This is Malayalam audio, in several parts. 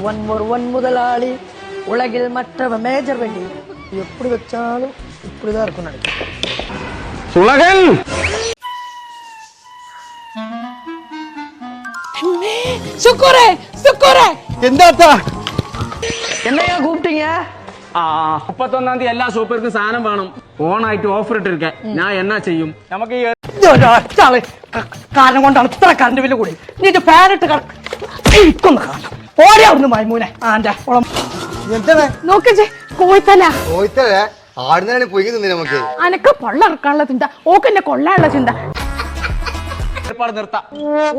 ஒன் முதலாளி உலகில் மற்றவ மேஜர் வண்டி எப்படி வச்சாலும் இப்படிதான் இருக்கும் நினைக்கிறேன். சுலகன் சுக்குரே சுக்குரே എന്താ என்னையா கூப்பிட்டீங்க? 31 തീയതി എല്ലാ ഷോപ്പുകൾക്കും സാധനം വേണം. ഓണായിട്ട് ഓഫർ ഇട്ടിരിക്കാൻ ഞാൻ എന്നാ ചെയ്യും? നമുക്ക് ഈ കാരണം കൊണ്ടാണ് ഇത്ര കറണ്ട് ബില്ല് കൂടി. നീ ഫാനിട്ട് ഇരിക്കുന്ന കാരണം ഓടിയാ ഒന്ന് മൈമൂനെ നോക്കേ കോഴിത്തല ആടുന്നതിനെ പൊയ്ക്ക് തിന്നെ നമുക്ക് അനക്ക് പൊള്ളറക്കാനുള്ള ചിന്ത ഓക്കെന്നെ കൊള്ളാനുള്ള ചിന്ത. ഏർപ്പാട് നിർത്താം.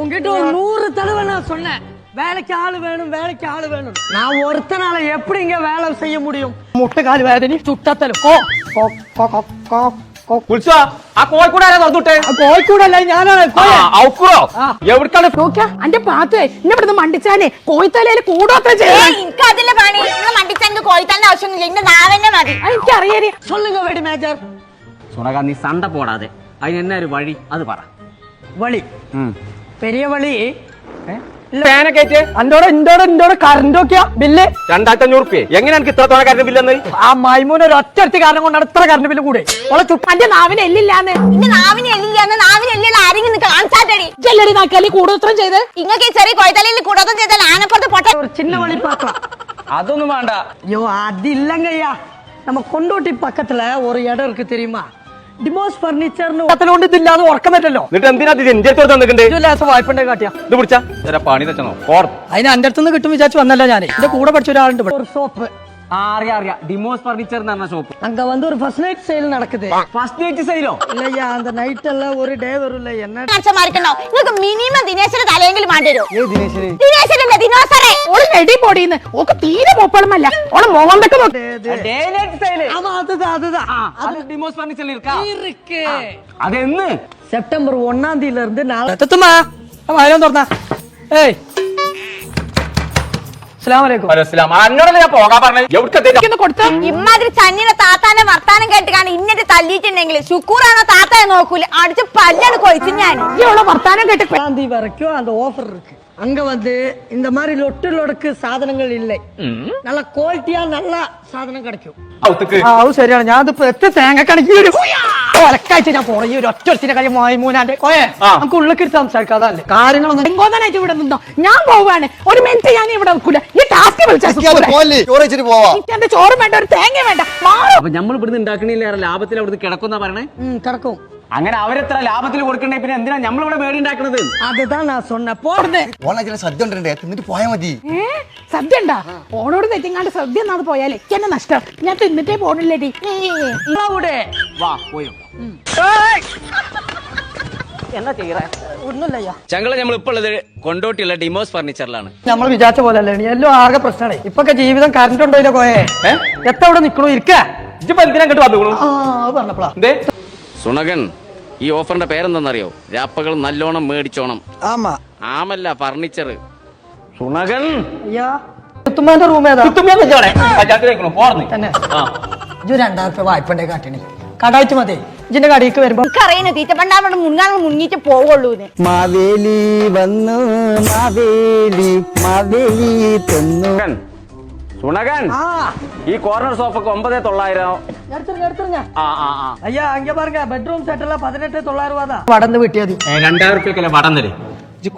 உங்ககிட்ட ஒரு 100 தடவை நான் சொன்னேன் வேலைக்கு ஆளு வேணும் வேலைக்கு ஆளு வேணும். நான் ஒருத்தனால எப்படிங்க வேலை செய்ய முடியும்? മുട്ടുകാല് വേദന ചുട്ടത്തലും ഉത്സവ ആ കോഴിക്കൂടാരാ തുറന്നിട്ടെ? കോഴിക്കൂടല്ല ഞാനാണ്. എവിടുക്കാണ് നോക്കിയാ അന്റെ പാത്തേ എന്നെ ഇവിടുന്ന് മണ്ടിച്ചാനേ കോഴിത്തലയില് കൂടോത്ര എനിക്കതില്ല പണി. മണ്ടിച്ചാൻ കോഴിത്തലിന്റെ ആവശ്യമൊന്നുമില്ല. എന്റെ നാവന്നെ മതി. എനിക്കറിയാ. சொல்லுங்க വെടി മേജർ. സുണക നീ സണ്ട പോടാതെ അതിന് എന്നാ ഒരു വഴി അത് പറ. വഴി പെരിയ വഴി അന്തോടെ കറണ്ട് നോക്കിയാ ബില്ല് 2500 എങ്ങനെ എനിക്ക് ഇത്ര തോണ കറണ്ട് ബില്ലെന്ന്? ആ മൈമൂന് ഒരു ഒറ്റ കാരണം കൊണ്ടാണ് ഇത്ര കറണ്ട് ബില്ല് കൂടെ. അന്റെ നാവിന് എല്ലില്ലാന്ന്. നിന്റെ നാവിന് എല്ലില്ലാന്ന്. നാവിന് എല്ലില്ല ആരെങ്കിലും കാണിച്ചാട്ടടി. ജല്ലടി നാക്കാലി കൂടോത്രം ചെയ്ത് ഇങ്ങക്ക് ഈ ചെറിയ കോഴിത്തലയിൽ കൂടോത്രം ചെയ്താൽ ആനപ്പുറത്ത് പൊട്ട. ഒരു ചിന്ന വഴി പാക്കാം. അതൊന്നും വേണ്ട. ஐயோ அது இல்லங்கய்யா, நம்ம கொண்டோட்டி பக்கத்துல ஒரு இடம் இருக்கு தெரியுமா? ഡിമോസ് ഫർണിച്ചറിന് കൊണ്ട് ഇതില്ലാതെ ഉറക്കം പറ്റല്ലോ. എന്നിട്ട് എന്തിനാ വായ്പ കാട്ടിയാ ഇത് പിടിച്ചാ പണി തെച്ചണോ? അതിന് എന്റെ അടുത്തുനിന്ന് കിട്ടും വിചാരിച്ചു വന്നല്ലോ ഞാൻ. എന്റെ കൂടെ പഠിച്ച ഒരാളുണ്ട്. ഒരു സോപ്പ് അറിയാം ഡിമോസ് ഫർണിച്ചർ എന്ന് പറഞ്ഞ ഷോപ്പ്. அங்க வந்து ஒரு ஃபர்ஸ்ட் நைட் சேல் நடக்குது. ഫസ്റ്റ് നൈറ്റ് സെയിലോ? இல்லையா, அந்த நைட் எல்லாம் ஒரு டே வரும்ல. என்ன നിങ്ങൾക്ക് മിനിമം ദിനേശന്റെ തലയെങ്കിലും മാറ്റി തരും. ദിനേശന് ദിനേശനല്ലേ ദിനോസറെ. ഓള് നെടി പൊടിയുന്നു. ഓക്ക് തീരെ പോപ്പളമല്ല. ഓളെ മോഹം വെക്ക് നോക്കി. Day night sale. அது ഡിമോസ് ഫർണിച്ചറിൽ இருக்கு. അതെന്ന് സെപ്റ്റംബർ 1 തീയതിയിல இருந்து നാളെ എത്തുമാ. വായം തുറന്നാ. ഏയ് ഇമ്മാതിരി ചന്നിയുടെ താത്താനെ വർത്താനം കേട്ട് കാണാൻ ഇന്നിട്ട് തല്ലിയിട്ടുണ്ടെങ്കിൽ ശുക്കൂറാണോ താത്താനെ നോക്കൂല. അടിച്ച് പല്ലാണ് കൊഴിച്ചു ഞാൻ. ഇവളെ വർത്താനം കേട്ട് 1 തീയതി വரைக்கும் அந்த ஆஃபர் இருக்கு. அங்க வந்து இந்த மாதிரி லொட்டு சாதனங்கள் இல்லை. நல்ல குவாலிட்டியா நல்ல சாதனம் கிடைக்கும். അത് ശരിയാണ്. ഞാൻ ഇതിപ്പോ എത്ര തേങ്ങക്കണക്കി ഒരു ഒലക്കാഴ്ച ഞാൻ പോണ ഈ ഒരു ഒറ്റ കാര്യം മൈമൂനാന്റെ നമുക്ക് ഉള്ളിക്കിട്ട് സംസാരിക്കാതല്ലേ കാര്യങ്ങളൊന്നും. എങ്കോന്നായിട്ട് ഇവിടെ നിന്നോ, ഞാൻ പോവാണ്. ഒരു മിനിറ്റ് ഞാൻ ഇവിടെ നിൽക്കൂല. ഈ ടാസ്ക് എന്റെ ചോറും വേണ്ട, ഒരു തേങ്ങ വേണ്ട. അപ്പൊ നമ്മൾ ഇവിടുന്ന് ഉണ്ടാക്കണില്ല ലാഭത്തിൽ അവിടുന്ന് കിടക്കുന്ന പറയണേ. കിടക്കും. അങ്ങനെ അവരെത്ര ലാഭത്തിൽ കൊടുക്കണ്ടേ പിന്നെ എന്തിനാ നമ്മളിവിടെ മേടി ഉണ്ടാക്കണത്? അതുதான் நான் சொன்னேன். പോടുന്നേ സദ്യ ഉണ്ടേ തിന്നിട്ട് പോയാ മതി. സദ്യ ഉണ്ടാ ഓണോട് തെറ്റിങ്ങാണ്ട് സദ്യ എന്നാത് പോയാലേ എന്നെ നഷ്ടം. ഞാൻ തിന്നിട്ടേ പോണില്ലേടി. വാ പോയോ. എന്നാ ചെയ്യറേ ഒന്നുമില്ലയ്യാ. ഞങ്ങള് നമ്മൾ ഇപ്പൊ ഉള്ളത് കൊണ്ടോട്ടിയുള്ള ഡിമോസ് ഫർണിച്ചറിലാണ്. നമ്മൾ വിചാരിച്ച പോലെ അല്ലേ എല്ലാം ആകെ പ്രശ്നമാണ്. ഇപ്പൊക്കെ ജീവിതം കറണ്ട് ഉണ്ടോ ഇല്ല കോയെ എത്ര ഇവിടെ നിക്കണു ഇരിക്ക പറഞ്ഞപ്പോളാ. സുണകൻ ഈ ഓഫറിന്റെ പേരെന്തെന്നറിയോ? രാപ്പകൾ നല്ലോണം മേടിച്ചോണം. ആമല്ല ഫർണിച്ചർ. സുണകൻ തുമ്മാന്റെ റൂം ഏതാ? തന്നെ 2000 വായ്പണ്ടേ കാട്ടിണി കടായിട്ട് മതി. ഇതിന്റെ കടയിലേക്ക് വരുമ്പോ അറിയുന്നു തീറ്റപ്പണ്ടാമോട് മുങ്ങാൻ മുങ്ങിട്ട് പോവുള്ളൂ. മാവേലി വന്നു മാവേലി തന്നു. സുണകൻ ഈ കോർണർ സോഫക്ക് 9900. ஐயா அங்க பாருங்க பெட்ரூம் செட் எல்லாம் 18900 ரூபாய் தான். വടന്ന് വെട്ടിയാ മതി. 2000 രൂപയ്ക്കല്ലേ വടം തരും.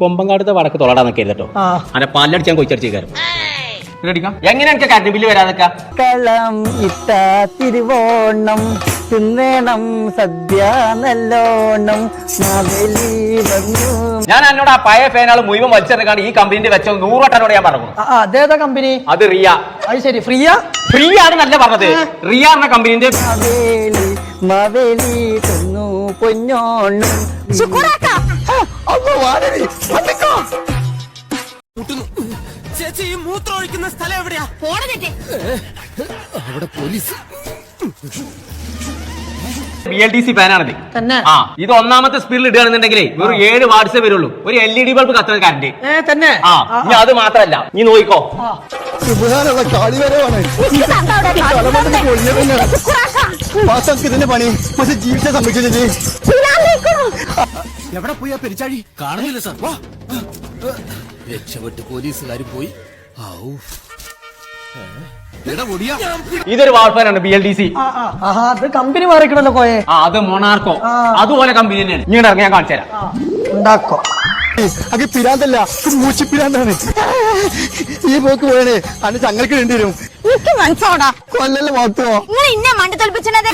കൊമ്പങ്കാടുത്തെ വടക്ക് തൊളടാൻ നിൽക്കരുതട്ടോ. അങ്ങനെ പാലടിച്ചാൻ കൊച്ചടിച്ചേക്കാരും. എങ്ങനെ എനിക്ക് കറണ്ട് ബില്ല് വരാതൊക്കെ? കളം ഇട്ട തിരുവോണം തിന്നേണം സദ്യ നല്ലോണം മാവേലി വന്നു. ഞാൻ എന്നോട് ആ പഴയ ഫാനാൾ മുഴുവൻ വലിച്ചെടുക്കാണ്ട് ഈ കമ്പനിന്റെ വെച്ച 100 വട്ടനോട് ഞാൻ പറഞ്ഞു. അതേതാ കമ്പനി? അത് റിയ. അത് ശരി. ഫ്രീ ആണെന്നല്ല പറഞ്ഞത്. റിയ എന്ന കമ്പനിന്റെ മാവേലി തന്നു പൊന്നോണം. ചേച്ചി ഈ മൂത്രം ഒഴിക്കുന്ന സ്ഥലം എവിടെയാ? അവിടെ പോലീസ്. BLDC ഫാനാണിത്. ഇത് ഒന്നാമത്തെ സ്പീഡിൽ ഇടുകയാണെന്നുണ്ടെങ്കിലേ ഒരു 7 വാട്ട്സേ വരുള്ളൂ. ഒരു LED ബൾബ് കത്തുന്ന കറണ്ട്. ഇനി അത് മാത്രല്ല, നീ നോക്കിക്കോ. ഇതിന്റെ പണി പക്ഷെ ജീവിച്ച സംഭവിച്ചു. എവിടെ പോയാ പെരിച്ചാഴി? കാണുന്നില്ല സാർ. രക്ഷപ്പെട്ട് പോലീസുകാർ പോയി. ഇതൊരു വാൾഫാനാണ് BLDC. അത് കമ്പനി മാറിക്കണല്ലോ കോയെ. അത് മൊണാർക്കോ. അതുപോലെ കമ്പനി തന്നെയാണ്. ഇങ്ങനെ ഇറങ്ങി ഞാൻ കാണിച്ചു തരാം. ഉണ്ടാക്കോ അത് പിരാന്തല്ല മൂച്ചി പിരാന്താണ്. ഈ പോക്ക് പോയണേ അന്ന് ചങ്ങൾക്ക് വേണ്ടി വരും. എനിക്ക് മനസ്സോടാ കൊല്ലല്ലേ മാത്തോ നിങ്ങൾ ഇന്നെ മണ്ടി തോൽപ്പിച്ചത്.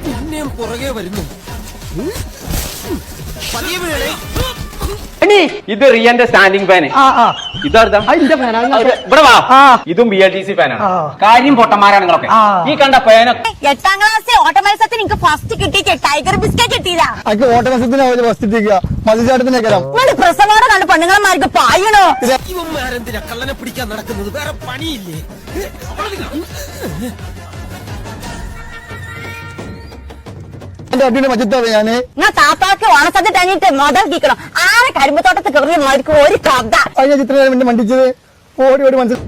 പിന്നെയും പുറകെ വരുന്നു. പതിയെ വീഴണേ. ഇത് റിയന്റെ സ്റ്റാൻഡിംഗ് ഫാന്. ഇതാ ഇവിടെ വാ. ഇതും BLDC ഫാനാണ്. കാര്യം പൊട്ടന്മാരാണ് നിങ്ങളൊക്കെ. ഈ കണ്ട ഫാന 8ാം ക്ലാസ് ഓട്ട മത്സരത്തിന് എനിക്ക് ഫസ്റ്റ് കിട്ടിയിട്ട് ടൈഗർ ബിസ്ക്കറ്റ് കിട്ടിയതാ. അതൊക്കെ ഓട്ടമത്സരത്തിനാവില്ല ഫസ്റ്റ് ഇട്ടിരിക്കുക മതിച്ചാട്ടത്തിനേക്കരാം. നിങ്ങളുടെ പ്രസവോടെ കണ്ട് പെണ്ണുങ്ങളന്മാർക്ക് പായണോ? ഇവന്മാരെന്തിനാ കള്ളനെ പിടിക്കാൻ നടക്കുന്നത്? വേറെ പണിയില്ലേ? എന്റെ അടിയുടെ മജത്താണ് ഞാന്. ഞാൻ താത്താക്ക് ഓണസദ്യ തന്നിട്ട് മുതൽക്കിക്കണം. ആരെ കരിമ്പത്തോട്ടത്ത് കയറിയ മാർക്ക് ഒരു കഥ. അത് ഞാൻ ചിത്ര വേണ്ടി മണ്ടിച്ചത് ഓടി ഓടി മനസ്സിൽ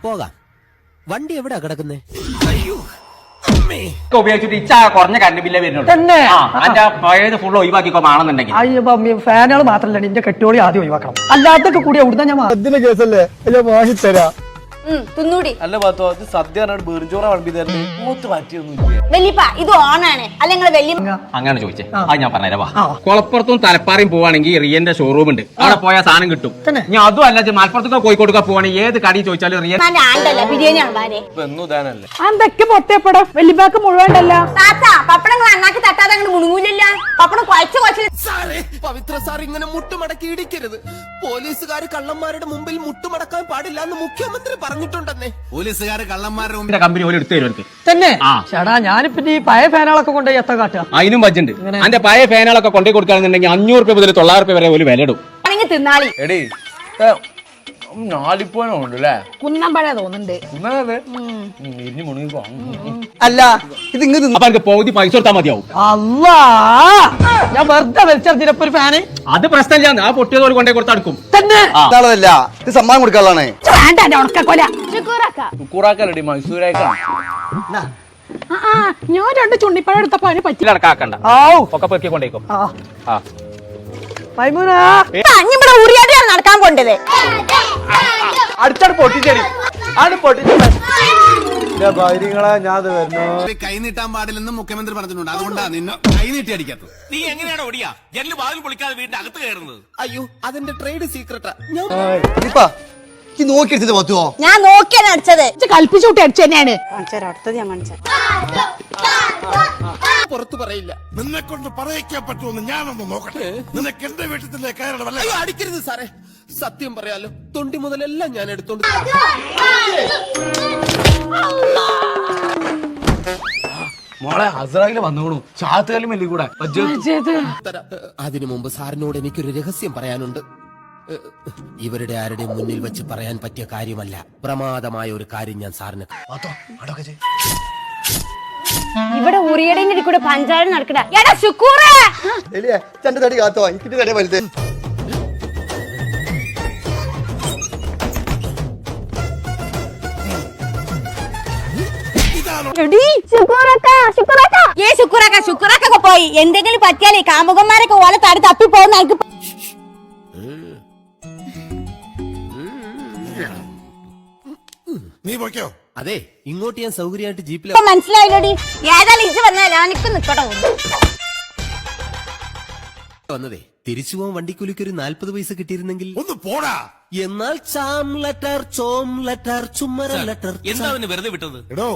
പോകാം. വണ്ടി എവിടെയാ കിടക്കുന്നേ? ഉപയോഗിച്ചിട്ട് ഇച്ച കുറഞ്ഞ കറണ്ട് ബില്ലേ വരുന്നുള്ളൂ. തന്നെ? അതിന്റെ പഴയത് ഫുള്ള് ഒഴിവാക്കിക്കോ ആണെന്നുണ്ടെങ്കിൽ. അയ്യോ ഫാനുകൾ മാത്രല്ല നിന്റെ കെട്ടിയോളി ആദ്യം ഒഴിവാക്കണം. അല്ലാത്തൊക്കെ കൂടി എവിടുന്ന ഞാൻ അതിന്റെ കേസല്ലേ അയ്യോ വാങ്ങിത്തരാ. തിന്നൂടി അല്ല പാത്തോ അത് സദ്യ ബീർജോറ വളമ്പി തരുന്നത് മൂത്ത് മാറ്റിയൊന്നുമില്ല. വല്യപ്പ ഇത് ഓണാണ് അല്ല നിങ്ങള് വല്യ അങ്ങനെ ചോദിച്ചേ അത് ഞാൻ പറഞ്ഞുതരാം. വാ കുളപ്പുറത്തും തലപ്പാറയും പോവാണെങ്കിൽ റിയന്റെ ഷോറൂം ഉണ്ട്. അവിടെ പോയാൽ സാധനം കിട്ടും. ഞാൻ അതും അല്ല മലപ്പുറത്തൊക്കെ കോഴിക്കോടൊക്കെ പോവാണെങ്കിൽ ഏത് കടി ചോദിച്ചാലും റിയൻ ആണ്ടല്ല ബിരിയാണിയാണ് ഭാര്യ. ഇപ്പൊ എന്നും ഇതാനല്ലേ. അതൊക്കെ പൊട്ടയപ്പടം വലിയപ്പാക്ക് മുഴുവണ്ടല്ല. താത്ത പപ്പടങ്ങൾ അണ്ണാക്കി തട്ടാതെ അങ്ങോട്ട് മുണുങ്ങൂലല്ല. പപ്പടം കുഴച്ച് സാറേ, പവിത്ര സാർ ഇങ്ങനെ മുട്ടുമടക്കി ഇടിക്കരുത്. പോലീസുകാർ കള്ളന്മാരുടെ മുമ്പിൽ മുട്ടുമടക്കാൻ പാടില്ല എന്ന് മുഖ്യമന്ത്രി പറഞ്ഞിട്ടുണ്ടെന്നേ. പോലീസുകാർ കള്ളന്മാരുടെ മുമ്പിൽ കമ്പനി ഓല് എടുത്തു തരും എനിക്ക്. തന്നെ ചേടാ ഞാനിപ്പോ ഈ പഴയ ഫാനുകളൊക്കെ കൊണ്ടുപോയി എത്ര കാട്ടുക. അതിനും ബഡ്ജുണ്ട്. അതിന്റെ പഴയ ഫാനുകളൊക്കെ കൊണ്ടുപോയി കൊടുക്കുകയാണെന്നുണ്ടെങ്കിൽ 500 രൂപ മുതൽ 900 രൂപ വരെ ഒരു വില ഇടും. ആണെങ്കിൽ തിന്നാളി. എടീ ഞാലിപ്പോനുണ്ട് അല്ലേ? കുന്നമ്പഴ തോന്നുന്നുണ്ട്. ഇരിഞ്ഞു മുണുങ്ങിക്കോ. അല്ല ഇത് ഇങ്ങ് അപ്പൊ എനിക്ക് പകുതി പൈസ കൊടുത്താൽ മതിയാവും. അല്ലാ ഞാൻ വെറുതെ വലിച്ചെടുത്തിപ്പോ ഒരു ഫാന്. അത് പ്രശ്നമില്ല. ആ പൊട്ടിയത് പോലെ കൊണ്ടേ കൊടുത്തടുക്കും. തന്നെ ഇതാളല്ല ഇത് സമ്മാനം കൊടുക്കാനുള്ളതാണ്. വേണ്ട എന്റെ ഉണക്കക്കൊല. കുറാക്കല്ലടി മൈസൂരായിക്കാണ്. ഞാൻ 2 ചുണ്ണിപ്പഴം എടുത്തപ്പോ അതിന് പറ്റി. കണക്കാക്കണ്ട. ഒക്കെ പെറുക്കി കൊണ്ടേക്കും. മൈമൂനാ ഇവിടെ ഉറിയാതെയാണ് നടക്കാൻ കൊണ്ടത്. അടിച്ചാട് പൊട്ടിച്ചേടി ആണ് പൊട്ടിച്ചേ ഭാര്യങ്ങളെ ഞാൻ വരുന്നു. കൈ നീട്ടാൻ പാടില്ലെന്ന് മുഖ്യമന്ത്രി പറഞ്ഞിട്ടുണ്ട്. അതുകൊണ്ടാണ് നിന്നെ കൈ നീട്ടി അടിക്കാത്തത്. നീ എങ്ങനെയാണ് ഓടിയാ ജനല് വാതിൽ പൊളിക്കാതെ വീടിന്റെ അകത്ത് കയറുന്നത്? അയ്യോ അതെന്റെ ട്രേഡ് സീക്രട്ടാ. ഞാൻ ഈ നോക്കി എടുത്തത് പത്തുവോ? ഞാൻ നോക്കിയാണ് അടിച്ചത്. കൽപ്പിച്ചു കൂട്ടി അടിച്ചു തന്നെയാണ്. പുറത്തു പറയില്ല. നിന്നെ കൊണ്ട് പറയിക്കാൻ പറ്റുമെന്ന് ഞാനൊന്ന് നോക്കട്ടെ. നിനക്ക് എന്റെ വീട്ടിലെ കയറണമല്ല. അയ്യോ അടിക്കരുത് സാറേ. സത്യം പറയാലോ തൊണ്ടി മുതലെല്ലാം ഞാൻ എടുത്തോണ്ട് മോളെ അസ്രായില് വന്നോളൂ. ചാത്തുകാലും വലിയ കൂടെ തരാം. അതിനു മുമ്പ് സാറിനോട് എനിക്കൊരു രഹസ്യം പറയാനുണ്ട്. ഇവരുടെ ആരുടെ മുന്നിൽ വെച്ച് പറയാൻ പറ്റിയ കാര്യമല്ല. പ്രമാദമായ ഒരു കാര്യം ഞാൻ സാറിന്. ഇവിടെ ഉറിയടേന്റെ കൂടെ പഞ്ചായത്ത് നടക്കട. എടാ ശുക്കൂറേ, എലിയെ ചന്റെ തടി കാത്തോ എനിക്ക് തടി വലുത്. ശുക്കൂറൊക്കെ പോയി. എന്തെങ്കിലും പറ്റിയാലേ കാമുകന്മാരൊക്കെ ഓലെ തടി തപ്പി പോകുന്ന ആൾക്ക് നീ പോയിക്കോ. അതെ ഇങ്ങോട്ട് ഞാൻ സൗകര്യമായിട്ട് ജീപ്പിൽ മനസ്സിലായില്ലോടി. ഏതായാലും ഇത് വന്നാലോ എനിക്ക് നിക്കടോ വന്നതേ. തിരിച്ചു പോകാൻ വണ്ടിക്കൂലിക്ക് ഒരു 40 പൈസ കിട്ടിയിരുന്നെങ്കിൽ. ഒന്ന് പോടാ. എന്നാൽ ചാം ലെറ്റർ ചോം ലെറ്റർ ചുമ്മര ലെറ്റർ എന്താ വെറുതെ വിട്ടത്? എടോ